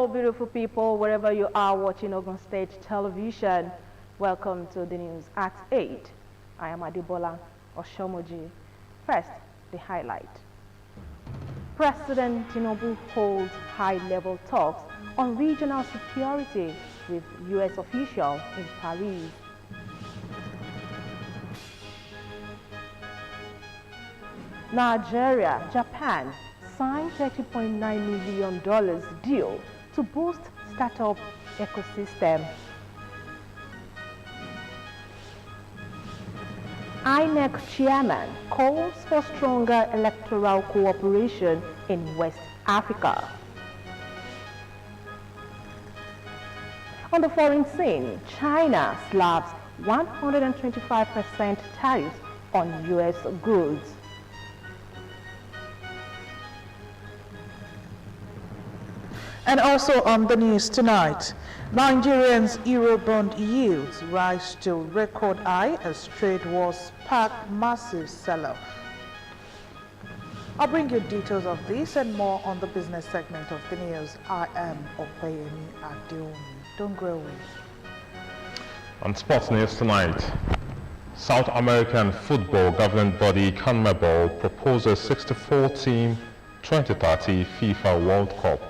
Hello, beautiful people, wherever you are watching Ogun State Television. Welcome to the news at 8. I am Adibola Oshomoji. First, the highlight. President Tinubu holds high-level talks on regional security with U.S. officials in Paris. Nigeria, Japan signed $30.9 million deal to boost startup ecosystem. INEC chairman calls for stronger electoral cooperation in West Africa. On the foreign scene, China slabs 125% tariffs on U.S. goods. And also on the news tonight, Nigerians' Eurobond yields rise to record high as trade wars spark massive sell-off. I'll bring you details of this and more on the business segment of the news. I am Opeyemi Adeomi. Don't go away. On sports news tonight, South American football governing body CONMEBOL proposes 64-team 2030 FIFA World Cup.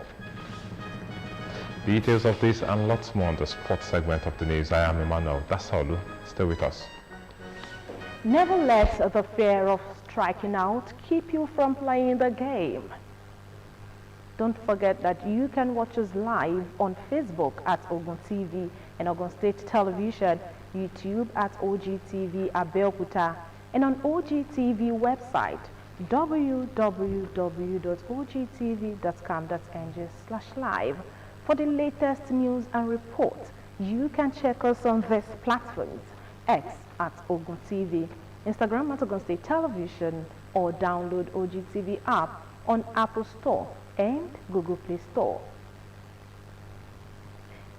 Details of this and lots more on the sports segment of the news. I am Emmanuel Dasaolu. Stay with us. Never let the fear of striking out keep you from playing the game. Don't forget that you can watch us live on Facebook at Ogtv and Ogun State Television, YouTube at Ogtv Abeokuta, and on Ogtv website www.ogtv.com.ng/live. For the latest news and reports, you can check us on these platforms: X at Ogun TV, Instagram at Ogun State Television, or download OGTV app on Apple Store and Google Play Store.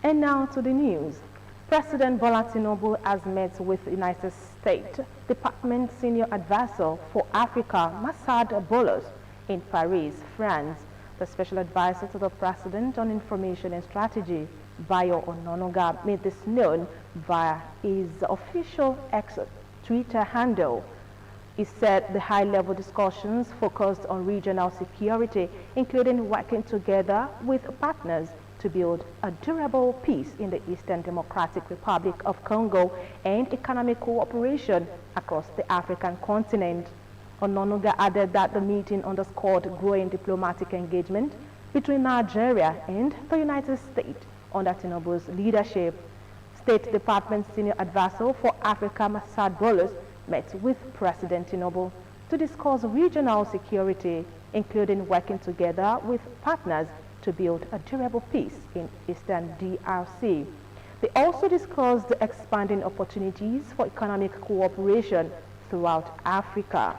And now to the news. President Bola Tinubu has met with United States Department Senior Advisor for Africa, Massad Bolos, in Paris, France. The Special Advisor to the President on Information and Strategy, Bayo Ononuga, made this known via his official X Twitter handle. He said the high-level discussions focused on regional security, including working together with partners to build a durable peace in the Eastern Democratic Republic of Congo and economic cooperation across the African continent. Ononuga added that the meeting underscored growing diplomatic engagement between Nigeria and the United States under Tinubu's leadership. State Department Senior Advisor for Africa, Massad Bolos, met with President Tinubu to discuss regional security, including working together with partners to build a durable peace in Eastern DRC. They also discussed expanding opportunities for economic cooperation throughout Africa.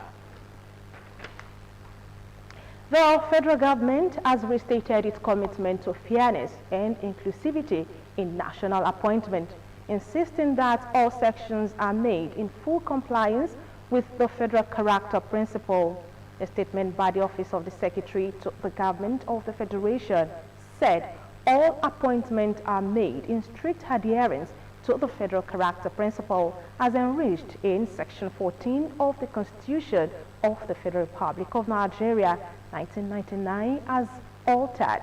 The federal government has restated its commitment to fairness and inclusivity in national appointment, insisting that all sections are made in full compliance with the federal character principle. A statement by the Office of the Secretary to the Government of the Federation said all appointments are made in strict adherence to the federal character principle as enriched in Section 14 of the Constitution of the Federal Republic of Nigeria, 1999, as altered.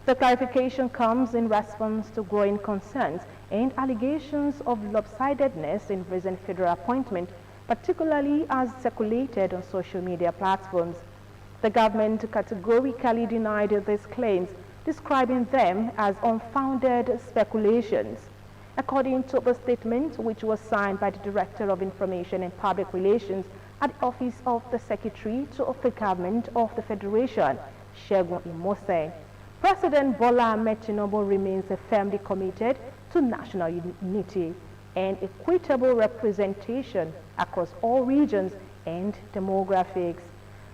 The clarification comes in response to growing concerns and allegations of lopsidedness in recent federal appointment, particularly as circulated on social media platforms. The government categorically denied these claims, describing them as unfounded speculations. According to the statement, which was signed by the Director of Information and Public Relations at the Office of the Secretary to the Government of the Federation, Segun Imose, President Bola Ahmed Tinubu remains firmly committed to national unity and equitable representation across all regions and demographics.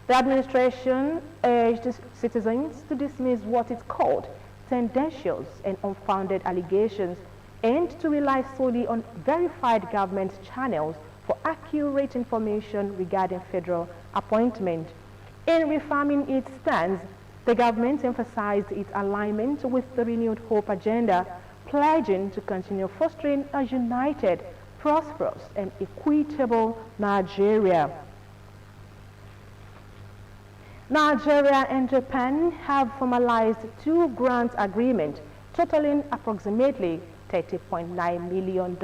The administration urged citizens to dismiss what is called tendentious and unfounded allegations and to rely solely on verified government channels for accurate information regarding federal appointment. In reaffirming its stance, The government emphasized its alignment with the renewed hope agenda, pledging to continue fostering a united, prosperous, and equitable Nigeria. Nigeria and Japan have formalized 2 grant agreements totaling approximately $30.9 million.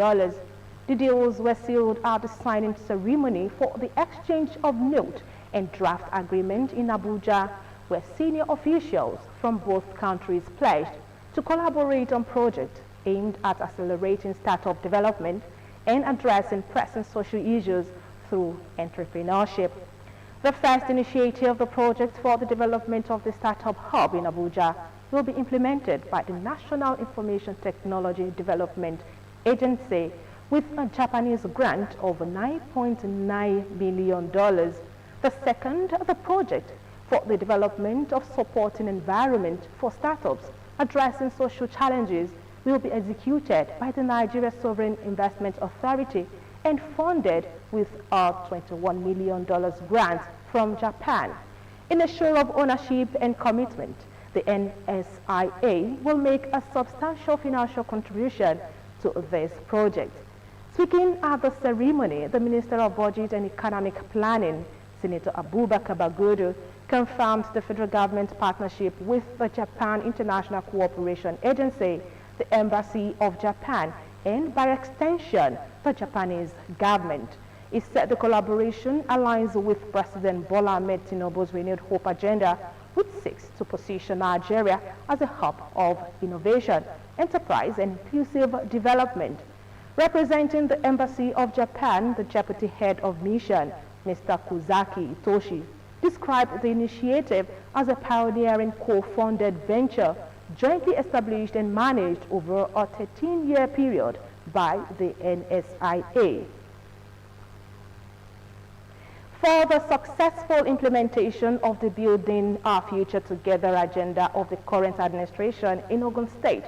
The deals were sealed at the signing ceremony for the exchange of note and draft agreement in Abuja, where senior officials from both countries pledged to collaborate on projects aimed at accelerating startup development and addressing pressing social issues through entrepreneurship. The first initiative of the project for the development of the startup hub in Abuja will be implemented by the National Information Technology Development Agency with a Japanese grant of $9.9 million. The second, the project for the development of supporting environment for startups addressing social challenges, will be executed by the Nigeria Sovereign Investment Authority and funded with a $21 million grant from Japan. In a show of ownership and commitment, the NSIA will make a substantial financial contribution to this project. Speaking at the ceremony, the Minister of Budget and Economic Planning, Senator Abubakar Bagudu, confirmed the federal government partnership with the Japan International Cooperation Agency, the Embassy of Japan, and by extension, the Japanese government. He said the collaboration aligns with President Bola Ahmed Tinubu's renewed hope agenda, which seeks to position Nigeria as a hub of innovation, enterprise, and inclusive development. Representing the Embassy of Japan, the Deputy Head of Mission, Mr. Kuzaki Itoshi, described the initiative as a pioneering co-funded venture jointly established and managed over a 13-year period by the NSIA. For the successful implementation of the Building Our Future Together agenda of the current administration in Ogun State,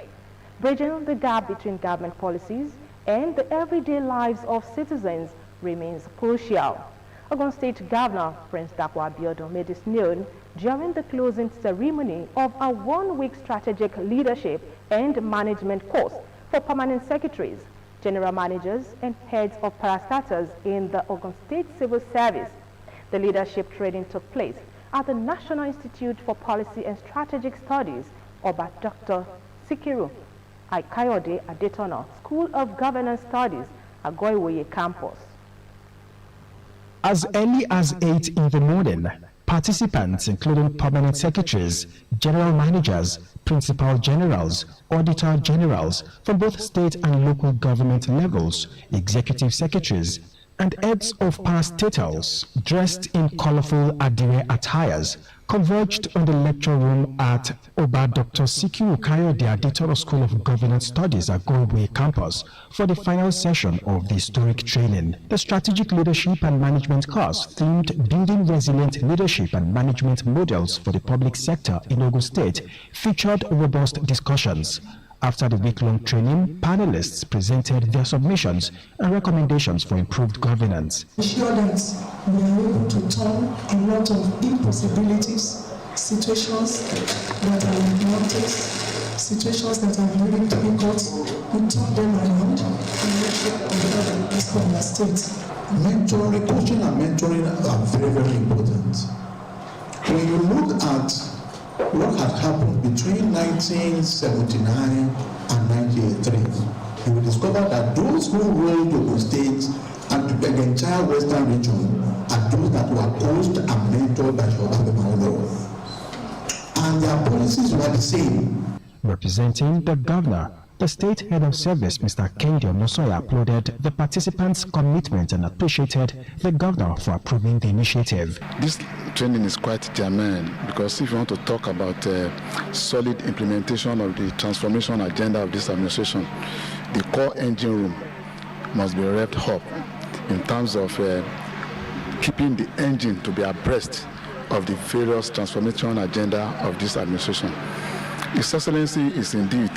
bridging the gap between government policies and the everyday lives of citizens remains crucial. Ogun State Governor Prince Dapo Abiodun made this known during the closing ceremony of a one-week strategic leadership and management course for permanent secretaries, general managers, and heads of parastatals in the Ogun State Civil Service. The leadership training took place at the National Institute for Policy and Strategic Studies, Oba Dr. Sikiru Aikayode Adetono School of Governance Studies, Agoiwoye campus. As early as 8 in the morning, participants, including permanent secretaries, general managers, principal generals, auditor generals from both state and local government levels, executive secretaries, and heads of parastatals, dressed in colorful Adire attires, converged on the lecture room at Oba Dr. Sikiru Kayode Adetono School of Governance Studies at Agoiwoye campus for the final session of the historic training. The Strategic Leadership and Management course, themed Building Resilient Leadership and Management Models for the Public Sector in Ogun State, featured robust discussions. After the week-long training, panelists presented their submissions and recommendations for improved governance. Ensure that we are able to turn a lot of impossibilities, situations that are unwanted, situations that are very difficult, we turn them around and make sure we have this kind of state. Mentoring, coaching and mentoring are very, very important. When you look at what had happened between 1979 and 1983, you will discover that those who ruled Ogun State and the entire Western region are those that were coached and mentored by Shoba Bemawolo. And their policies were the same. Representing the governor, the state head of service, Mr. Kendi Onosoya, applauded the participants' commitment and appreciated the governor for approving the initiative. This training is quite germane because if you want to talk about solid implementation of the transformation agenda of this administration, the core engine room must be revved up in terms of keeping the engine to be abreast of the various transformation agenda of this administration. His Excellency is indeed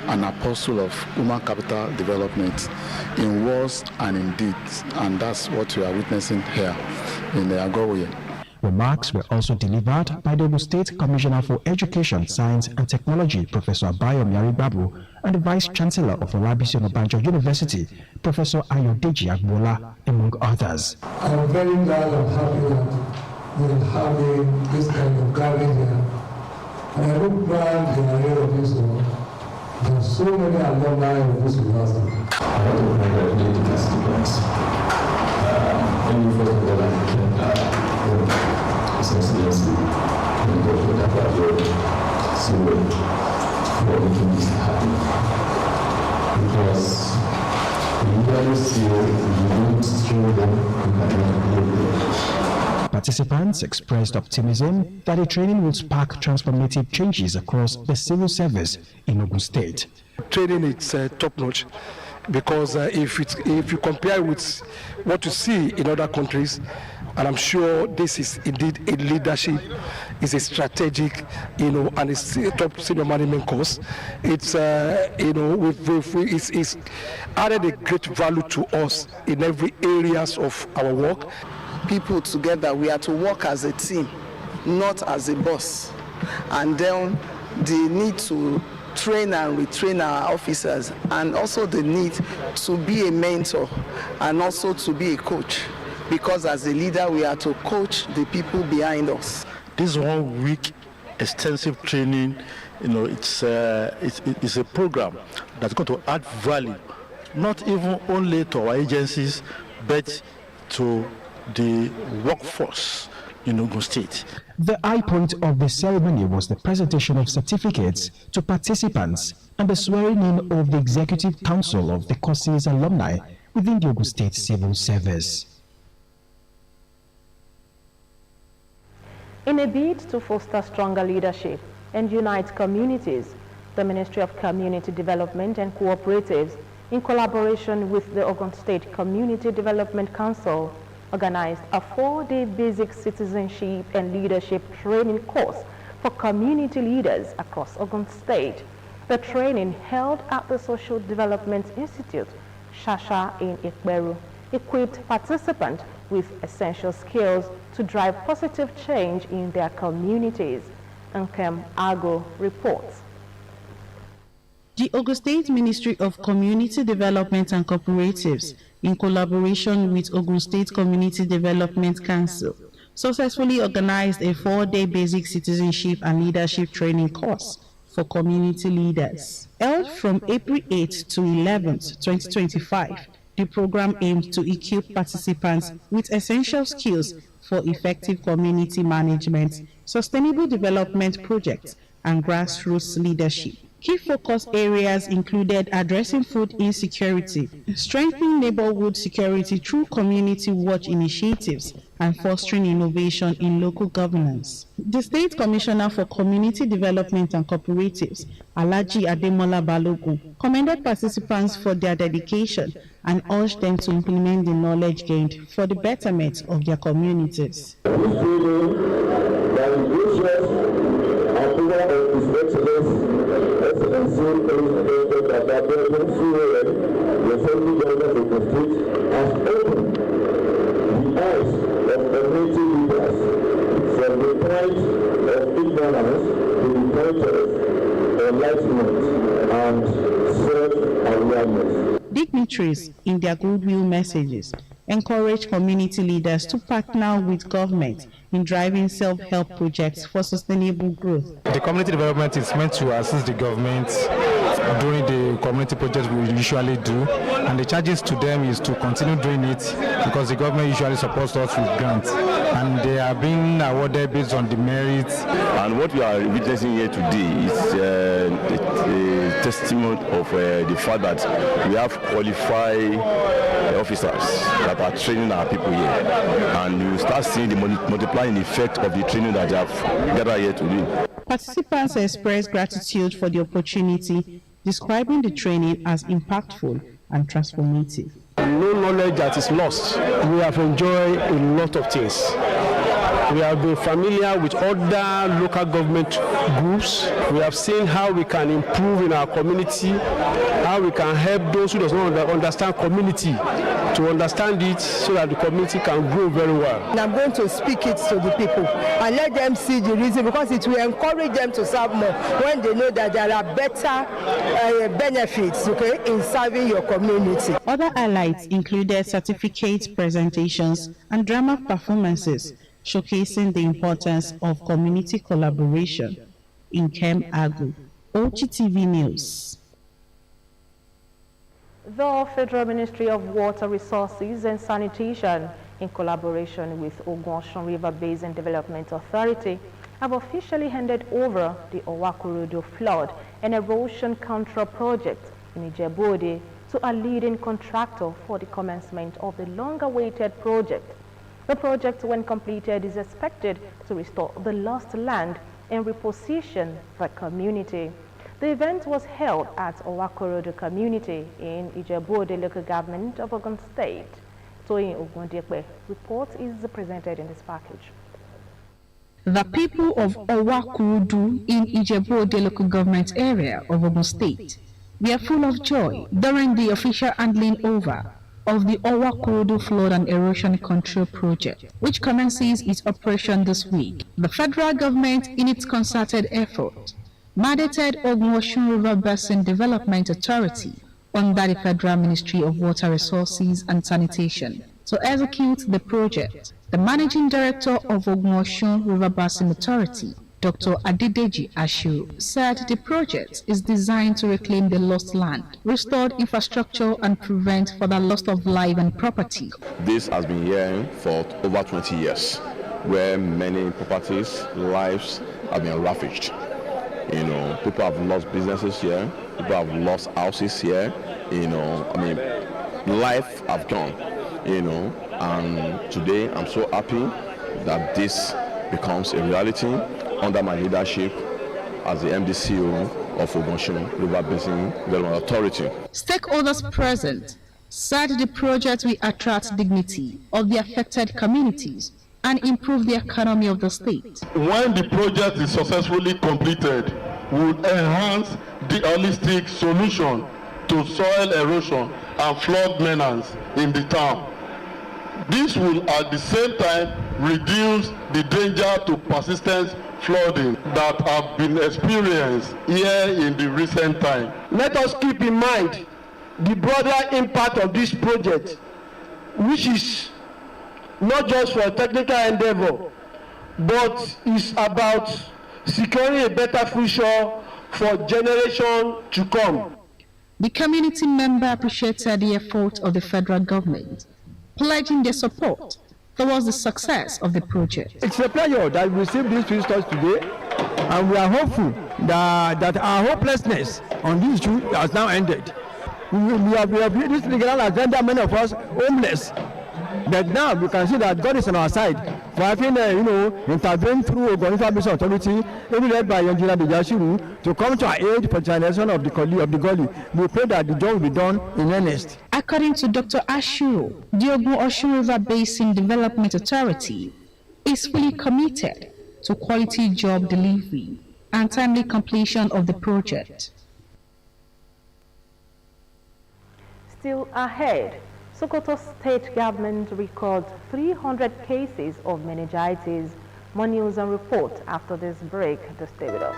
an apostle of human capital development in words and in deeds, and that's what we are witnessing here in Agoiwoye. Remarks were also delivered by the Ogun State Commissioner for Education, Science and Technology, Professor Abayo Miaribabu, and the Vice Chancellor of Olabisi Onabanjo University, Professor Ayodeji Agbola, among others. I'm very glad and happy that we're having this kind of gathering here. And I look back in the year of this one, there are so many alumni of this university. I want to congratulate the students. Let me first of all thank His Excellency and Dr. Dabajo for making this happen. Because we always say we don't show them, we cannot live there. Participants expressed optimism that the training will spark transformative changes across the civil service in Ogun State. Training is top-notch because if you compare with what you see in other countries, and I'm sure this is indeed a leadership, is a strategic, and it's a top senior management course. It's it's added a great value to us in every areas of our work. People together, we are to work as a team, not as a boss. And then the need to train and retrain our officers, and also the need to be a mentor and also to be a coach. Because as a leader, we are to coach the people behind us. This 1 week extensive training, it's a program that's going to add value, not even only to our agencies, but to the workforce in Ogun State. The high point of the ceremony was the presentation of certificates to participants and the swearing in of the Executive Council of the course's alumni within the Ogun State Civil Service. In a bid to foster stronger leadership and unite communities, the Ministry of Community Development and Cooperatives, in collaboration with the Ogun State Community Development Council, organized a 4-day basic citizenship and leadership training course for community leaders across Ogun State. The training, held at the Social Development Institute, Shasha in Ikberu, equipped participants with essential skills to drive positive change in their communities. Nkem Ago reports. The Ogun State Ministry of Community Development and Cooperatives, in collaboration with Ogun State Community Development Council, successfully organized a 4-day basic citizenship and leadership training course for community leaders. Held from April 8th to 11th, 2025, the program aims to equip participants with essential skills for effective community management, sustainable development projects, and grassroots leadership. Key focus areas included addressing food insecurity, strengthening neighborhood security through community watch initiatives, and fostering innovation in local governance. The State Commissioner for Community Development and Cooperatives, Alhaji Ademola Balogun, commended participants for their dedication and urged them to implement the knowledge gained for the betterment of their communities. Dignitaries, in their goodwill messages, encourage community leaders to partner with government in driving self-help projects for sustainable growth. The community development is meant to assist the government during the community projects we usually do, and the charges to them is to continue doing it because the government usually supports us with grants, and they are being awarded based on the merits. And what we are witnessing here today is a testimony of the fact that we have qualified officers that are training our people here, and you start seeing the multiplying effect of the training that they have gathered here today. Participants expressed gratitude for the opportunity, describing the training as impactful and transformative. No knowledge that is lost. We have enjoyed a lot of things. We have been familiar with other local government groups. We have seen how we can improve in our community, how we can help those who do not understand community to understand it so that the community can grow very well. And I'm going to speak it to the people and let them see the reason, because it will encourage them to serve more when they know that there are better benefits, okay, in serving your community. Other highlights included certificate presentations and drama performances showcasing the importance of community collaboration in Kem Agu. Ogtv News. The Federal Ministry of Water Resources and Sanitation, in collaboration with Ogun River Basin Development Authority, have officially handed over the Owakurudu flood and erosion control project in Ijebu-Ode to a leading contractor for the commencement of the long-awaited project. The project, when completed, is expected to restore the lost land and reposition the community. The event was held at Owakurudu community in Ijebu-Ode local government of Ogun State. Toyin Ogundiekwe report is presented in this package. The people of Owakurudu in Ijebu-Ode local government area of Ogun State were full of joy during the official handing over of the Owakurudu Flood and Erosion Control Project, which commences its operation this week. The federal government, in its concerted effort, mandated Ogun River Basin Development Authority under the Federal Ministry of Water Resources and Sanitation to execute the project. The Managing Director of Ogun River Basin Authority, Dr. Adedeji Ashu, said the project is designed to reclaim the lost land, restore infrastructure and prevent further loss of life and property. This has been here for over 20 years, where many properties, lives have been ravaged. You know, people have lost businesses here, people have lost houses here, you know, I mean, life have gone, you know, and today I'm so happy that this becomes a reality under my leadership as the MDCO of Ogun River Basin Development Authority. Stakeholders present said the project will attract dignity of the affected communities and improve the economy of the state. When the project is successfully completed, we will enhance the holistic solution to soil erosion and flood menace in the town. This will at the same time reduce the danger to persistent flooding that have been experienced here in the recent time. Let us keep in mind the broader impact of this project, which is not just for a technical endeavor, but is about securing a better future for generations to come. The community member appreciated the effort of the federal government, pledging their support towards the success of the project. It's a pleasure that we received these visitors today, and we are hopeful that our hopelessness on this issue has now ended. We have this legal agenda, many of us homeless. But now we can see that God is on our side for having, intervened through Ogun River Basin Authority, led by Engineer Dejashiru, to come to our aid for generation of the gully. We pray that the job will be done in earnest. According to Dr. Ashuru, the Ogun River Basin Development Authority is fully committed to quality job delivery and timely completion of the project. Still ahead, Sokoto State Government records 300 cases of meningitis. More news and report after this break. Just stay with us.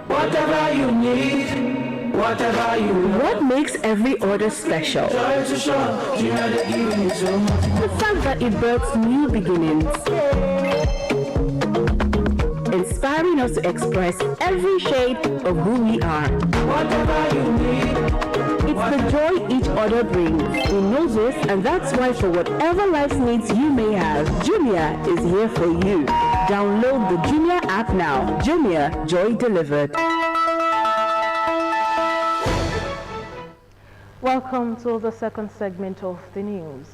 Whatever you need, whatever you want. What makes every order special? The fact that it births new beginnings, inspiring us to express every shade of who we are. Whatever you need. It's the joy each order brings. We know this, and that's why for whatever life's needs you may have, Jumia is here for you. Download the Jumia app now. Jumia, joy delivered. Welcome to the second segment of the news.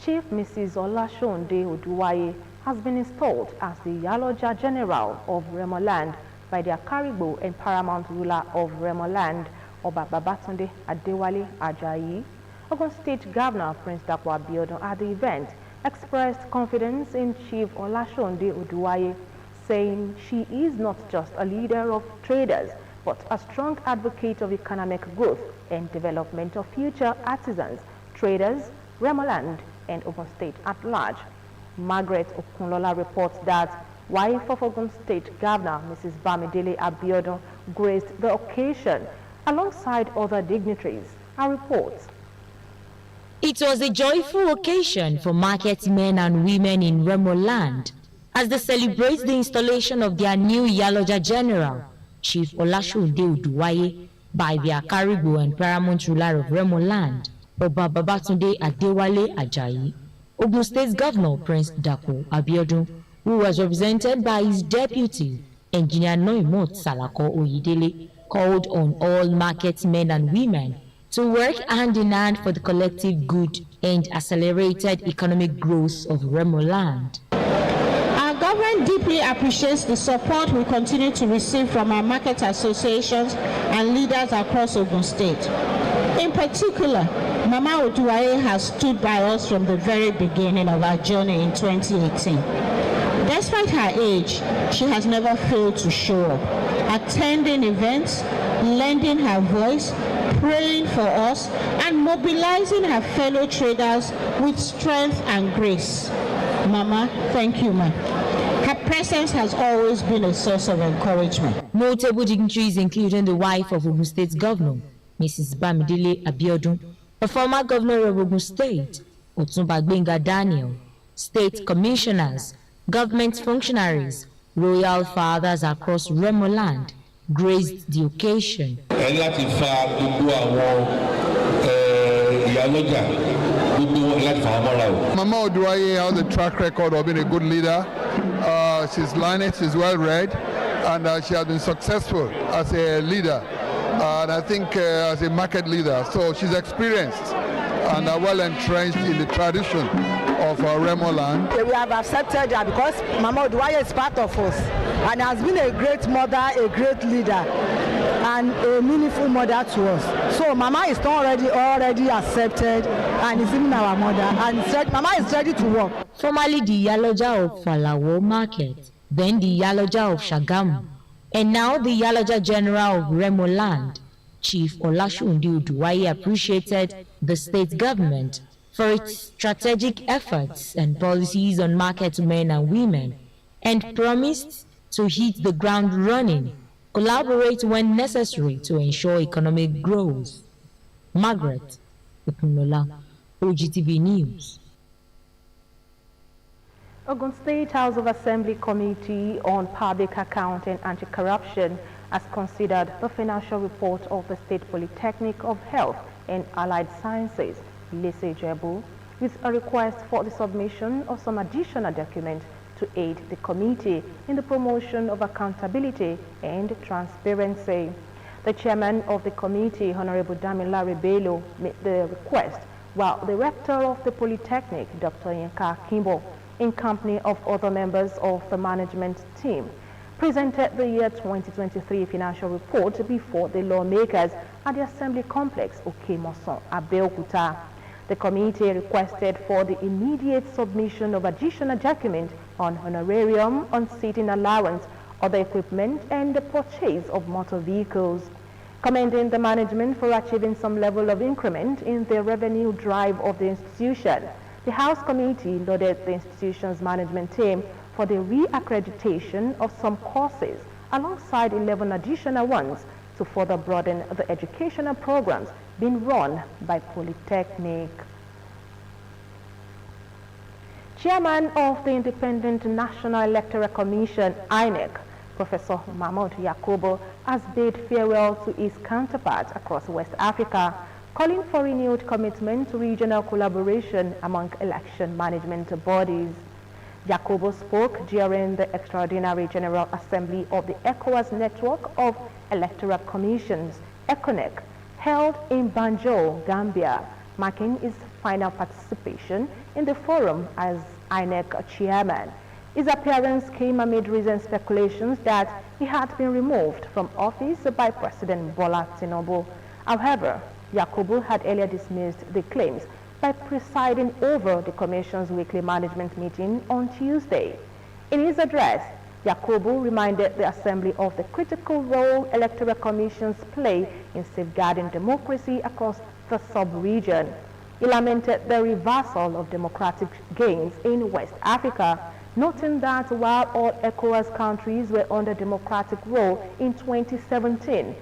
Chief Mrs. Olashonde Oduwaye has been installed as the Yaloja General of Remoland by the Akaribo and Paramount ruler of Remoland, Oba Babatunde Adewale Ajayi. Ogun State Governor Prince Dapo Abiodun at the event expressed confidence in Chief Olashonde Oduwaye, saying she is not just a leader of traders, but a strong advocate of economic growth and development of future artisans, traders, Remoland, and Ogun State at large. Margaret Okunlola reports that wife of Ogun State Governor Mrs. Bamidele Abiodun graced the occasion alongside other dignitaries. A report. It was a joyful occasion for market men and women in Remoland as they celebrate the installation of their new Iyaloja General, Chief Olashonde Oduwaye, by the Akaribo and paramount ruler of Remoland, Oba Babatunde Adewale Ajayi. Ogun State Governor Prince Dapo Abiodun, who was represented by his deputy, Engineer Noimot Salako Oyedele, called on all market men and women to work hand in hand for the collective good and accelerated economic growth of Remoland. Our government deeply appreciates the support we continue to receive from our market associations and leaders across Ogun State. In particular, Mama Oduwaye has stood by us from the very beginning of our journey in 2018. Despite her age, she has never failed to show up, attending events, lending her voice, praying for us, and mobilizing her fellow traders with strength and grace. Mama, thank you, ma. Her presence has always been a source of encouragement. Notable dignitaries including the wife of Ogun State Governor, Mrs. Bamidele Abiodun, a former governor of Ogun State, Otunba Gbenga Daniel, state commissioners, government functionaries, royal fathers across Remoland graced the occasion. Mama Oduwaye has a track record of being a good leader. She's learned, she's well read, and she has been successful as a leader. And I think as a market leader, so she's experienced and well entrenched in the tradition of Remoland. We have accepted her because Mama Oduwaye is part of us and has been a great mother, a great leader, and a meaningful mother to us. So Mama is already accepted and is even our mother, and Mama is ready to work. Formerly the Iyaloja of Falawo Market, then the Iyaloja of Shagamu, and now the Iyaloja General of Remoland, Chief Olashonde Oduwaye appreciated the state government for its strategic efforts and policies on market men and women, and promised to hit the ground running, collaborate when necessary to ensure economic growth. Margaret Okunlola, Ogtv News. Ogun State House of Assembly Committee on Public Account and Anti-Corruption has considered the financial report of the State Polytechnic of Health and Allied Sciences, Lise Jebu, with a request for the submission of some additional documents to aid the committee in the promotion of accountability and transparency. The chairman of the committee, Honorable Damilare Bello, made the request, while the rector of the Polytechnic, Dr. Yinka Kimbo, in company of other members of the management team, presented the year 2023 financial report before the lawmakers at the Assembly Complex, Okemoson, Abeokuta. The committee requested for the immediate submission of additional documents on honorarium, on seating allowance, other equipment, and the purchase of motor vehicles. Commending the management for achieving some level of increment in the revenue drive of the institution, the House Committee lauded the institution's management team for the re-accreditation of some courses alongside 11 additional ones to further broaden the educational programs being run by Polytechnic. Chairman of the Independent National Electoral Commission, INEC, Professor Mahmoud Yakubu, has bid farewell to his counterparts across West Africa, calling for renewed commitment to regional collaboration among election management bodies. Yakubu spoke during the Extraordinary General Assembly of the ECOWAS Network of Electoral Commissions, ECONEC, held in Banjul, Gambia, marking his final participation in the forum as INEC chairman. His appearance came amid recent speculations that he had been removed from office by President Bola Tinubu. However, Yakubu had earlier dismissed the claims, by presiding over the Commission's weekly management meeting on Tuesday. In his address, Yakubu reminded the Assembly of the critical role electoral commissions play in safeguarding democracy across the sub-region. He lamented the reversal of democratic gains in West Africa, noting that while all ECOWAS countries were under democratic rule in 2017,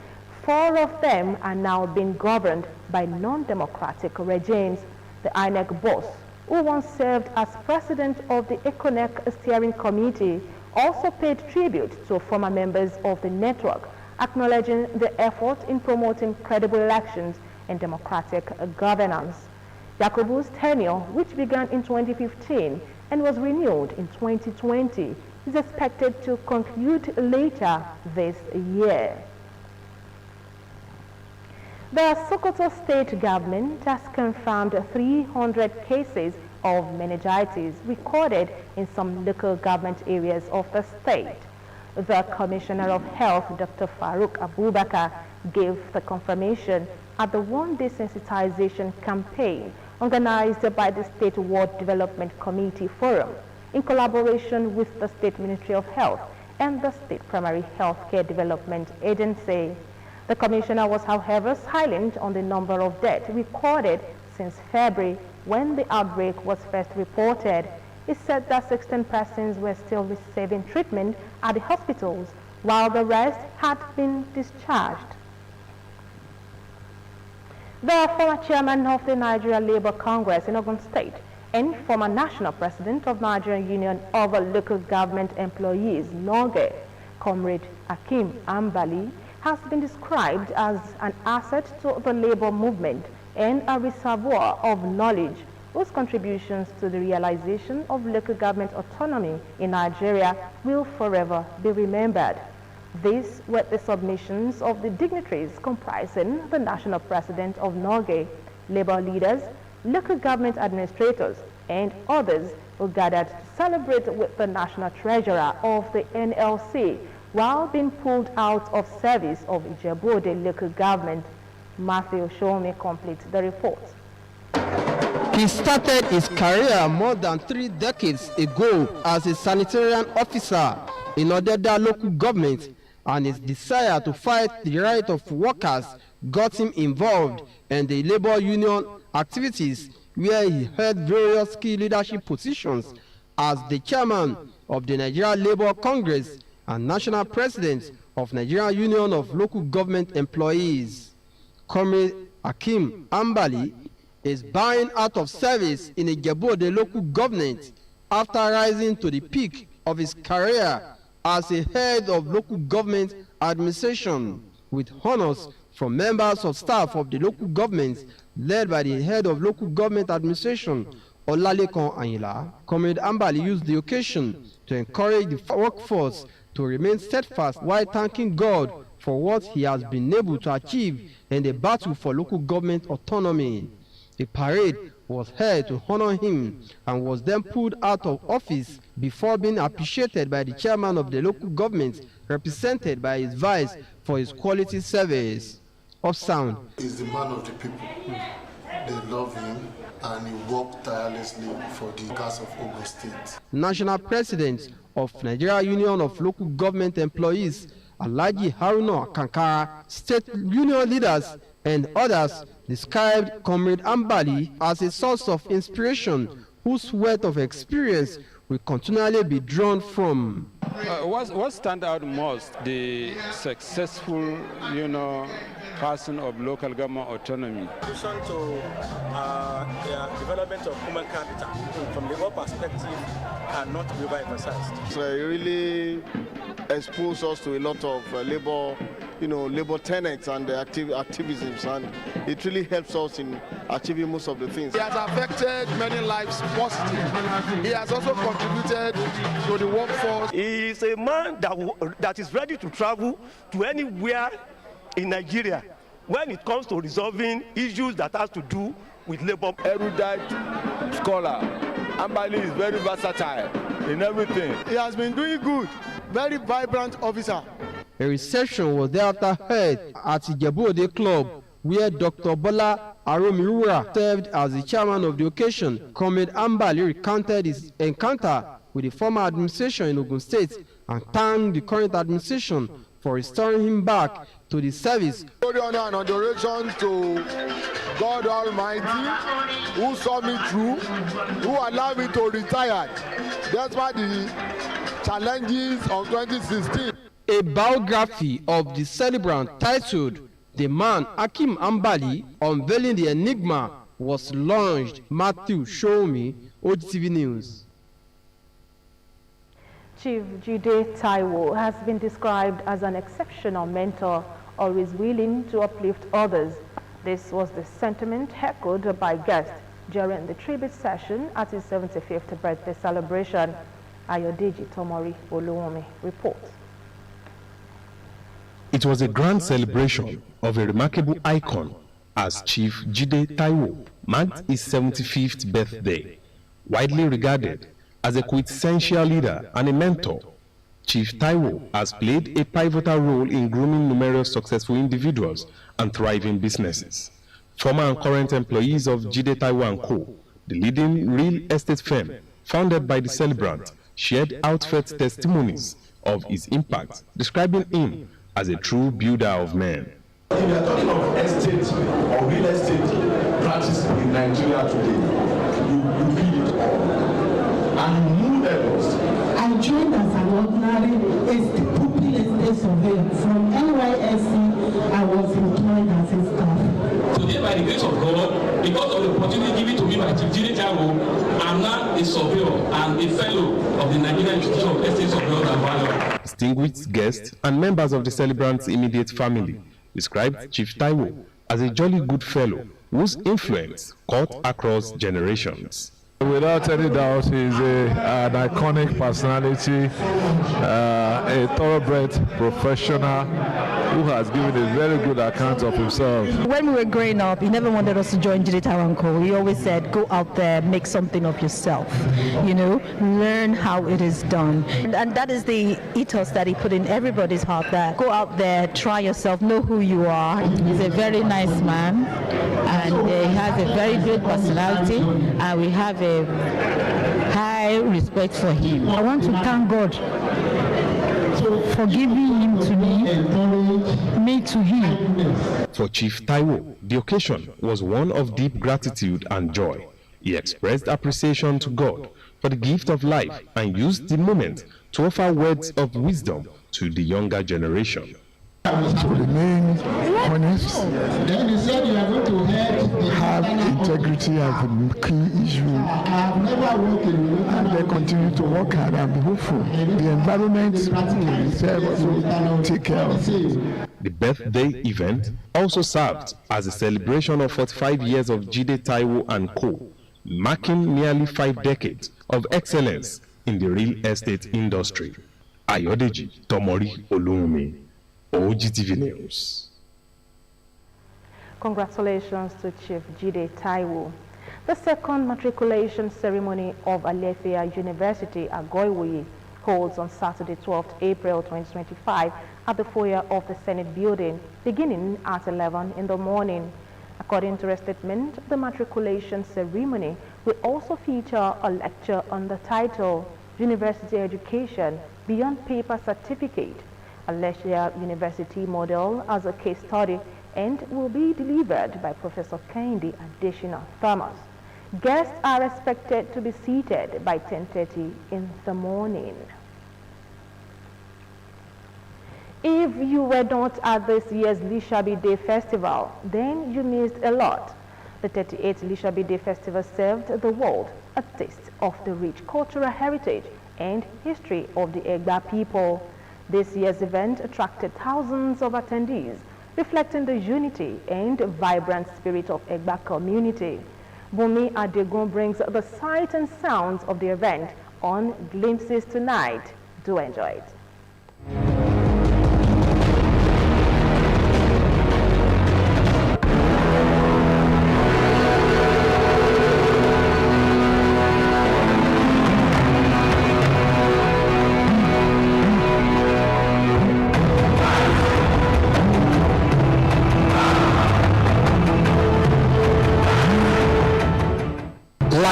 4 of them are now being governed by non-democratic regimes. The INEC boss, who once served as president of the ECONEC steering committee, also paid tribute to former members of the network, acknowledging the effort in promoting credible elections and democratic governance. Yakubu's tenure, which began in 2015 and was renewed in 2020, is expected to conclude later this year. The Sokoto state government has confirmed 300 cases of meningitis recorded in some local government areas of the state. The Commissioner of Health, Dr. Farouk Abubakar, gave the confirmation at the one-day sensitization campaign organized by the State Ward Development Committee Forum in collaboration with the State Ministry of Health and the State Primary Healthcare Development Agency. The Commissioner was, however, silent on the number of deaths recorded since February, when the outbreak was first reported. He said that 16 persons were still receiving treatment at the hospitals, while the rest had been discharged. The former chairman of the Nigeria Labour Congress in Ogun State and former national president of Nigerian Union of Local Government Employees, NOGE, Comrade Hakeem Ambali, has been described as an asset to the labor movement and a reservoir of knowledge whose contributions to the realization of local government autonomy in Nigeria will forever be remembered. These were the submissions of the dignitaries comprising the national president of NOGE, labor leaders, local government administrators, and others who gathered to celebrate with the national treasurer of the NLC while being pulled out of service of Ijebu-Ode local government. Matthew Shome completes the report. He started his career more than 3 decades ago as a sanitarian officer in Odeda local government, and his desire to fight the right of workers got him involved in the labor union activities, where he held various key leadership positions as the chairman of the Nigeria Labour Congress and national president of Nigeria Union of Local Government Employees. Comrade Hakeem Ambali is buying out of service in Ijebu-Ode local government after rising to the peak of his career as a head of local government administration, with honors from members of staff of the local government led by the head of local government administration, Olalekan Ayinla. Comrade Ambali used the occasion to encourage the workforce to remain steadfast while thanking God for what he has been able to achieve in the battle for local government autonomy. A parade was held to honor him and was then pulled out of office before being appreciated by the chairman of the local government, represented by his vice for his quality service. Of sound. He's the man of the people. They love him, and he worked tirelessly for the cause of Ogun State. National President of Nigeria Union of Local Government Employees, Alhaji Haruna Kankara, state union leaders, and others described Comrade Ambali as a source of inspiration whose wealth of experience will continually be drawn from. What stands out most, the successful, person of local government autonomy. Contribution to the development of human capital from the labor perspective are not to be emphasized. So it really exposed us to a lot of labor tenets and activisms, and it really helps us in achieving most of the things. He has affected many lives positively. He has also contributed to the workforce. He is a man that is ready to travel to anywhere in Nigeria when it comes to resolving issues that has to do with labor. Erudite scholar. Ambali is very versatile in everything. He has been doing good. Very vibrant officer. A reception was thereafter held at Ijebu-Ode Club, where Dr. Bola Aromiura served as the chairman of the occasion. Comrade Ambali recounted his encounter with the former administration in Ogun State and thanked the current administration for restoring him back to the service. Glory, honor, and adoration to God Almighty, who saw me through, who allowed me to retire despite the challenges of 2016. A biography of the celebrant titled "The Man Hakeem Ambali Unveiling the Enigma" was launched. Matthew Shomi, Ogtv News. Chief Jide Taiwo has been described as an exceptional mentor, always willing to uplift others. This was the sentiment echoed by guests during the tribute session at his 75th birthday celebration. Ayodeji Tomori Oluwumi reports. It was a grand celebration of a remarkable icon as Chief Jide Taiwo marked his 75th birthday. Widely regarded as a quintessential leader and a mentor, Chief Taiwo has played a pivotal role in grooming numerous successful individuals and thriving businesses. Former and current employees of Jide Taiwo & Co., the leading real estate firm founded by the celebrant, shared heartfelt testimonies of his impact, describing him as a true builder of men. If you are talking of estate or real estate practice in Nigeria today, you build it all. And you move levels. I joined as an ordinary pupil estate surveyor. From NYSC, I was employed as a staff. Today, by the grace of God, because of the opportunity given to me by Chief Jide Taiwo, I'm now a surveyor and a fellow of the Nigerian Institute of Estate Surveyors and Valuers. Distinguished guests and members of the celebrant's immediate family described Chief Taiwo as a jolly good fellow whose influence cut across generations. Without any doubt, he's an iconic personality, a thoroughbred professional who has given a very good account of himself. When we were growing up, he never wanted us to join Jide Taiwo & Co. He always said, go out there, make something of yourself, learn how it is done. And that is the ethos that he put in everybody's heart, that go out there, try yourself, know who you are. He's a very nice man, and he has a very great personality, and we have a high respect for him. I want to thank God for giving him to me to him. For Chief Taiwo, the occasion was one of deep gratitude and joy. He expressed appreciation to God for the gift of life and used the moment to offer words of wisdom to the younger generation. To remain honest, then he said you are going to have integrity as a key issue, and they continue to work hard and be hopeful. The environment itself also take care of it. The birthday event also served as a celebration of 45 years of Jide Taiwo & Co., marking nearly 5 decades of excellence in the real estate industry. Ayodeji Tomori Oluwumi, Ogtv News. Congratulations to Chief Jide Taiwo. The second matriculation ceremony of Alefia University at Goiwoye holds on Saturday, 12th April 2025 at the foyer of the Senate building, beginning at 11 in the morning. According to a statement, the matriculation ceremony will also feature a lecture on the title, University Education Beyond Paper Certificate, Alefia University model as a case study, and will be delivered by Professor Kendi Additional Thomas. Guests are expected to be seated by 10:30 in the morning. If you were not at this year's Lishabi Day Festival, then you missed a lot. The 38th Lishabi Day Festival served the world a taste of the rich cultural heritage and history of the Egba people. This year's event attracted thousands of attendees, reflecting the unity and vibrant spirit of Egba community. Bumi Adegun brings the sight and sounds of the event on Glimpses tonight. Do enjoy it.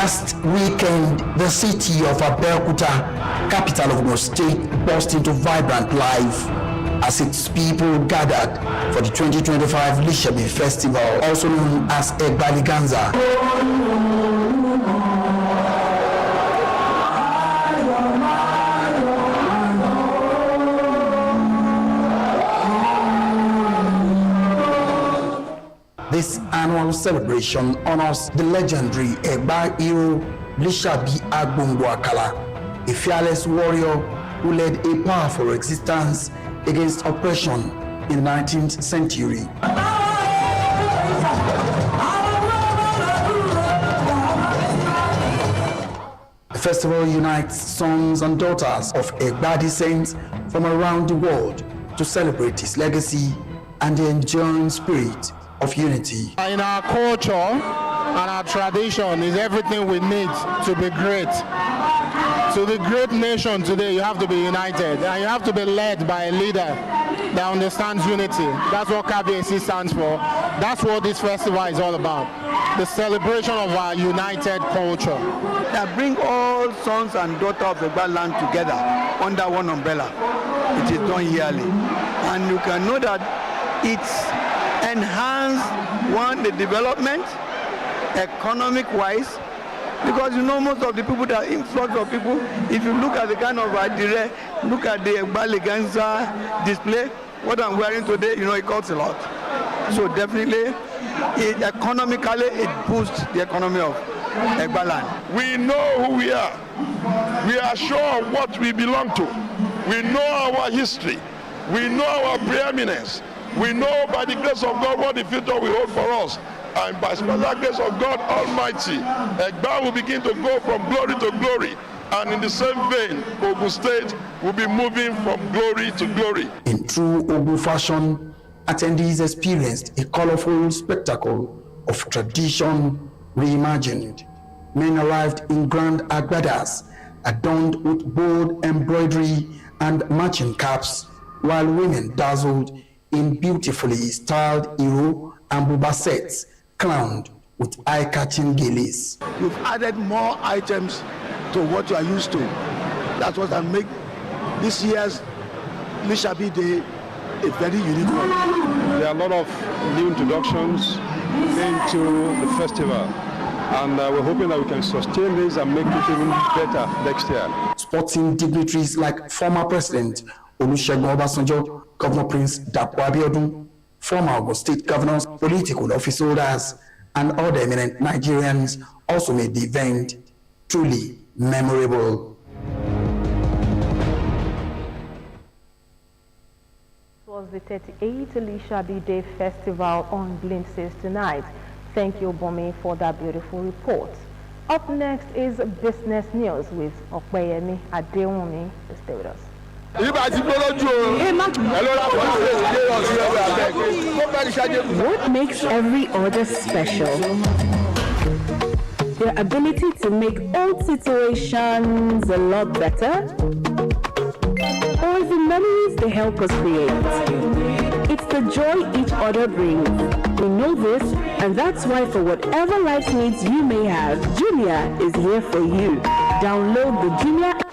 Last weekend, the city of Abeokuta, capital of Ogun State, burst into vibrant life as its people gathered for the 2025 Lishabi Festival, also known as Egbaliganza. This annual celebration honors the legendary Egba hero Lishabi Agbongboakala, a fearless warrior who led a powerful resistance against oppression in the 19th century. The festival unites sons and daughters of Egba descent from around the world to celebrate his legacy and the enduring spirit of unity. In our culture and our tradition is everything we need to be great. To the great nation today, you have to be united and you have to be led by a leader that understands unity. That's what KBAC stands for. That's what this festival is all about. The celebration of our united culture. That bring all sons and daughters of the Egba land together under one umbrella. It is done yearly. And you can know that it's enhance the development economic-wise, because you know most of the people that influx of people, if you look at the kind of idea, look at the Egbaliganza display, what I'm wearing today, you know, it costs a lot. So definitely, economically, it boosts the economy of Egba land. We know who we are. We are sure of what we belong to. We know our history. We know our preeminence. We know by the grace of God what the future will hold for us. And by special grace of God Almighty, Egba will begin to go from glory to glory. And in the same vein, Ogun State will be moving from glory to glory. In true Ogun fashion, attendees experienced a colorful spectacle of tradition reimagined. Men arrived in grand agbadas, adorned with bold embroidery and matching caps, while women dazzled in beautifully styled Iro and Buba sets, crowned with eye-catching gillies. You've added more items to what you are used to. That's what I make this year's Lishabi Day a very unique one. There are a lot of new introductions into the festival, and we're hoping that we can sustain this and make it even better next year. Sporting dignitaries like former President Olusegun Obasanjo, Governor Prince Dapo Abiodun, former Ogun State governors, political office holders, and other eminent Nigerians also made the event truly memorable. It was the 38th Lishabi Day Festival on Glimpses tonight. Thank you, Bomi, for that beautiful report. Up next is business news with Okpeyemi Adewumi. Stay with us. What makes every order special? Their ability to make old situations a lot better? Or the memories they help us create? It's the joy each order brings. We know this, and that's why for whatever life needs you may have, Jumia is here for you. Download the Jumia app.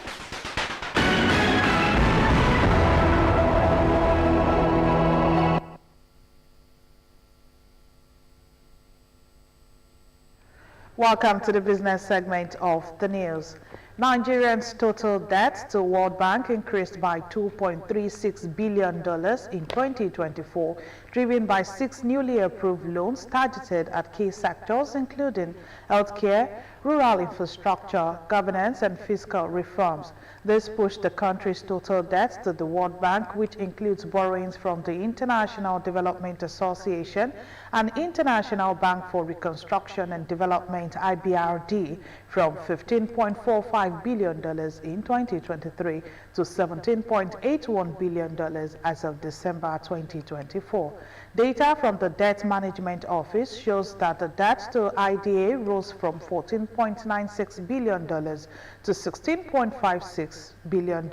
Welcome to the business segment of the news. Nigerians' total debt to World Bank increased by $2.36 billion in 2024, driven by 6 newly approved loans targeted at key sectors including healthcare, rural infrastructure, governance, and fiscal reforms. This pushed the country's total debt to the World Bank, which includes borrowings from the International Development Association and International Bank for Reconstruction and Development (IBRD), from $15.45 billion in 2023 to $17.81 billion as of December 2024. Data from the Debt Management Office shows that the debt to IDA rose from 14% $17.96 billion to $16.56 billion,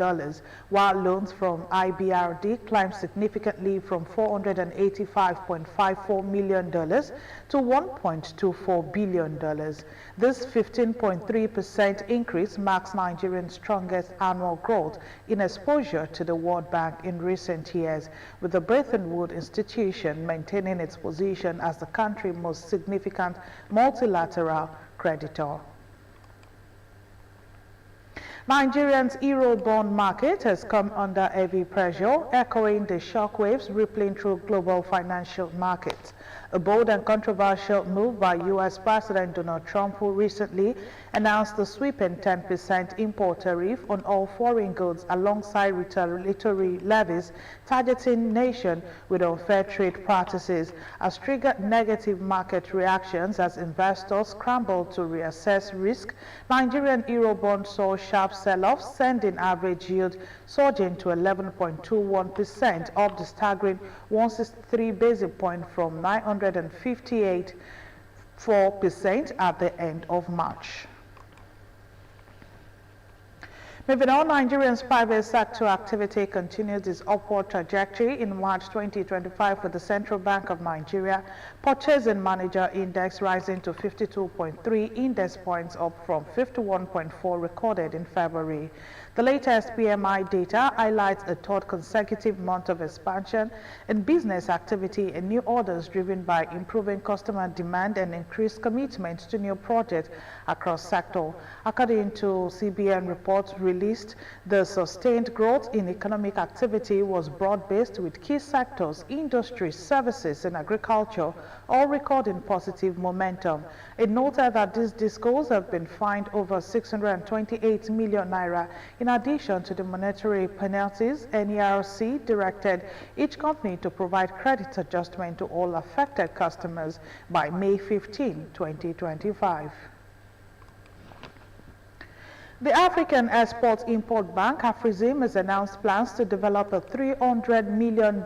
while loans from IBRD climbed significantly from $485.54 million to $1.24 billion. This 15.3% increase marks Nigeria's strongest annual growth in exposure to the World Bank in recent years, with the Bretton Woods institution maintaining its position as the country's most significant multilateral creditor. Nigeria's Eurobond market has come under heavy pressure, echoing the shockwaves rippling through global financial markets. A bold and controversial move by U.S. President Donald Trump, who recently announced the sweeping 10% import tariff on all foreign goods alongside retaliatory levies targeting nations with unfair trade practices, has triggered negative market reactions as investors scramble to reassess risk. Nigerian Eurobond saw sharp sell-off, sending average yield surging to 11.21%, up the staggering 163 basis points from 958.4% at the end of March. Moving on, Nigeria's private sector activity continues its upward trajectory in March 2025 with the Central Bank of Nigeria Purchasing Manager Index rising to 52.3 index points, up from 51.4 recorded in February. The latest PMI data highlights a third consecutive month of expansion in business activity and new orders driven by improving customer demand and increased commitment to new projects across sectors. According to CBN reports released, the sustained growth in economic activity was broad-based, with key sectors, industry, services, and agriculture all recording positive momentum. It noted that these discos have been fined over 628 million naira. In addition to the monetary penalties, NERC directed each company to provide credit adjustment to all affected customers by May 15, 2025. The African Export-Import Bank, AFRIXIM, has announced plans to develop a $300 million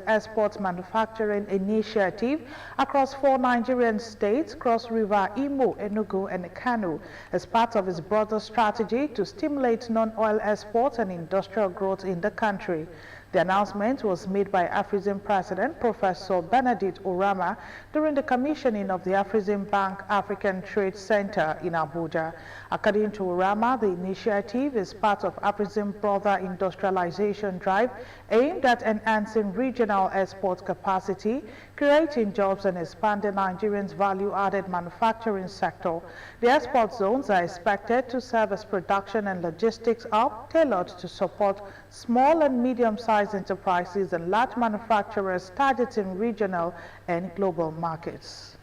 export manufacturing initiative across 4 Nigerian states, Cross River, Imo, Enugu, and Kano, as part of its broader strategy to stimulate non-oil exports and industrial growth in the country. The announcement was made by AFRIXIM President Professor Benedict Orama during the commissioning of the AFRIXIM Bank African Trade Center in Abuja. According to Orama, the initiative is part of AFRIXIM broader industrialization drive aimed at enhancing regional export capacity, creating jobs, and expanding Nigerians' value-added manufacturing sector. The export zones are expected to serve as production and logistics hub tailored to support small and medium-sized enterprises and large manufacturers targeting regional and global markets.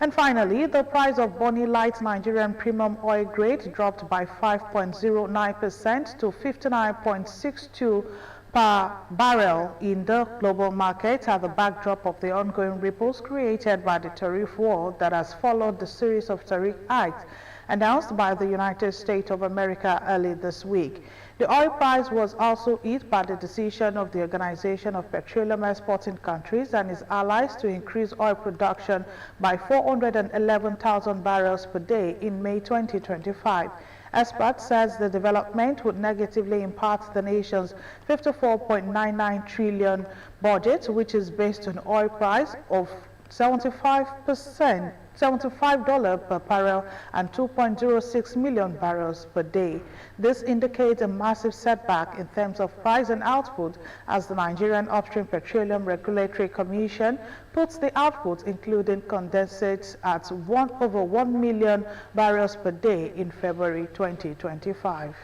And finally, the price of Bonny Light Nigerian Premium Oil Grade dropped by 5.09% to 59.62 per barrel in the global market at the backdrop of the ongoing ripples created by the tariff war that has followed the series of tariff hikes announced by the United States of America early this week. The oil price was also hit by the decision of the Organization of Petroleum Exporting Countries and its allies to increase oil production by 411,000 barrels per day in May 2025. Experts says the development would negatively impact the nation's 54.99 trillion budget, which is based on oil price of $75 per barrel and 2.06 million barrels per day. This indicates a massive setback in terms of price and output as the Nigerian Upstream Petroleum Regulatory Commission puts the output, including condensates, at over 1 million barrels per day in February 2025.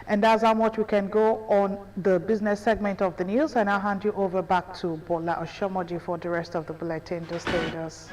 And that's how much we can go on the business segment of the news. And I'll hand you over back to Bola Oshomoji for the rest of the bulletin. Just stay with us.